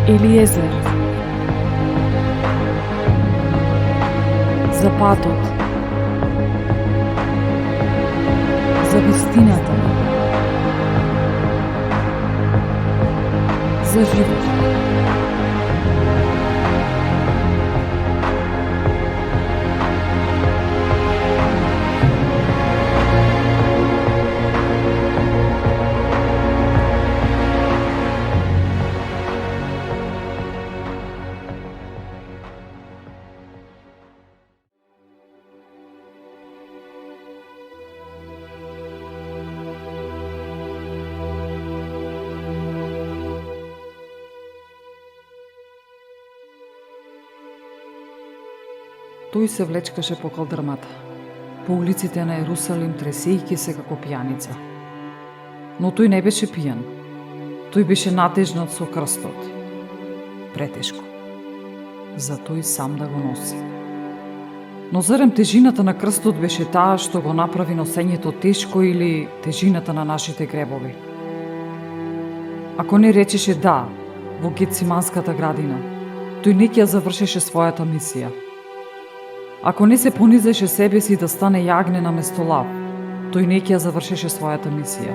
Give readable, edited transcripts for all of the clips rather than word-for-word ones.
Елиезер. За патот. За вистината. За живот. Тој се влечкаше по калдрмата, по улиците на Ерусалим, тресејќи се како пијаница. Но тој не беше пијан. Тој беше натежнат со крстот. Претешко. За тој сам да го носи. Но зарем тежината на крстот беше таа што го направи носењето тешко или тежината на нашите гребови? Ако не речеше да во Гетсиманската градина, тој не ќе ја завршеше својата мисија. Ако не се понизеше себе си да стане јагне на место лав, тој не ќе ја завршеше својата мисија.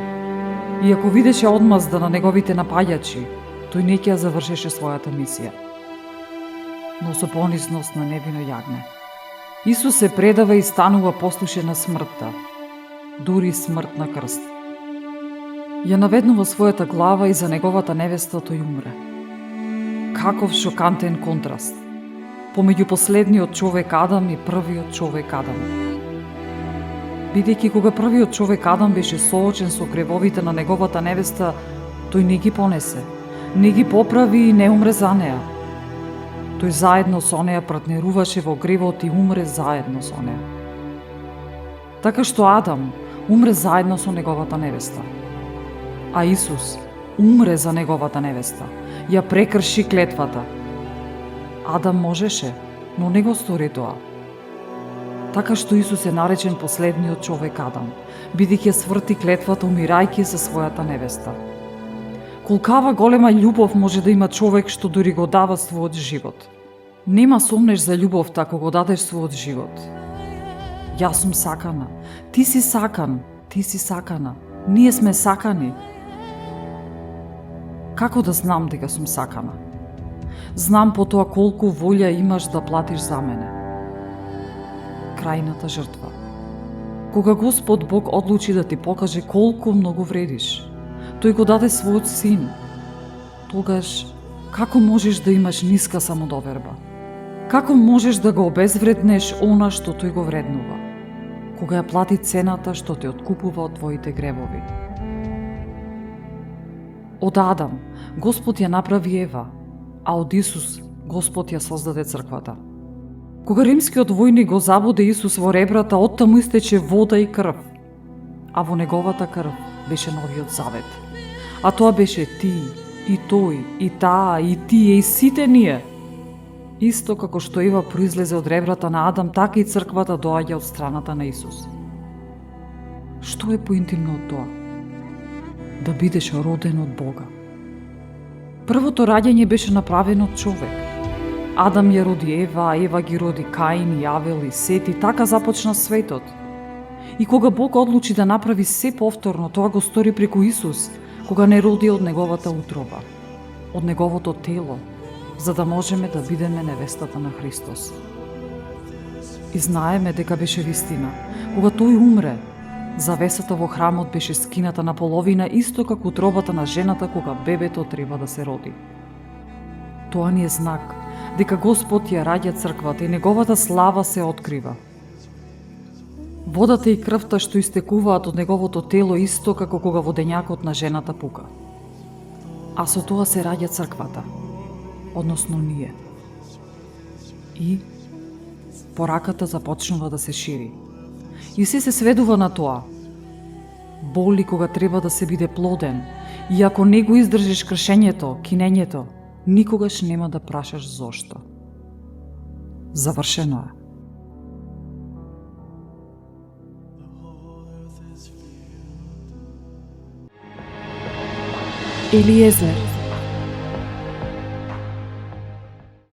И ако видеше одмазда на неговите напаѓачи, тој не ќе ја завршеше својата мисија. Но со понизност на невино јагне, Исус се предава и станува послушен на смртта, дури смрт на крст. Ја наведнува својата глава и за неговата невеста тој умре. Каков шокантен контраст помеѓу последниот човек Адам и првиот човек Адам. Бидејќи кога првиот човек Адам беше соочен со гревовите на неговата невеста, тој не ги понесе, не ги поправи и не умре за неа. Тој заедно со неа партнеруваше во гревот и умре заедно со неа. Така што Адам умре заедно со неговата невеста. А Исус умре за неговата невеста, ја прекрши клетвата. Адам можеше, но не го стори тоа. Така што Исус е наречен последниот човек Адам, бидејќи сврти клетвата умирајќи за својата невеста. Колкава голема љубов може да има човек што дури го дава својот живот. Нема сомнеш за љубовта ако го дадеш својот живот. Јас сум сакана, ти си сакан, ти си сакана, ние сме сакани. Како да знам дека сум сакана? Знам по тоа колку волја имаш да платиш за мене. Крајната жртва. Кога Господ Бог одлучи да ти покаже колку многу вредиш, тој го даде својот син. Тогаш, како можеш да имаш ниска самодоверба? Како можеш да го обезвреднеш она што тој го вреднува, кога ја плати цената што те откупува од твоите гревови? Од Адам, Господ ја направи Ева, а од Исус Господ ја создаде црквата. Кога римскиот војник го забоде Исус во ребрата, оттаму истече вода и крв, а во неговата крв беше новиот завет. А тоа беше ти, и тој, и таа, и тие, и сите ние. Исто како што Ева произлезе од ребрата на Адам, така и црквата доаѓа од страната на Исус. Што е поинтимно од тоа? Да бидеш роден од Бога. Првото раѓање беше направено од човек. Адам ја роди Ева, а Ева ги роди Каин, Јавел и Сет, и така започна светот. И кога Бог одлучи да направи се повторно, тоа го стори преку Исус, кога не роди од неговата утроба, од неговото тело, за да можеме да бидеме невестата на Христос. И знаеме дека беше вистина. Кога тој умре, завесата во храмот беше скината на половина, исто како утробата на жената кога бебето треба да се роди. Тоа ни е знак дека Господ ја раѓа црквата и неговата слава се открива. Водата и крвта што истекуваат од неговото тело исто како кога водењакот на жената пука. А со тоа се раѓа црквата, односно ние. И пораката започнува да се шири. И се сведува на тоа. Боли кога треба да се биде плоден, и ако не го издржиш кршењето, кинењето, никогаш нема да прашаш зошто. Завршено е. Елиезер.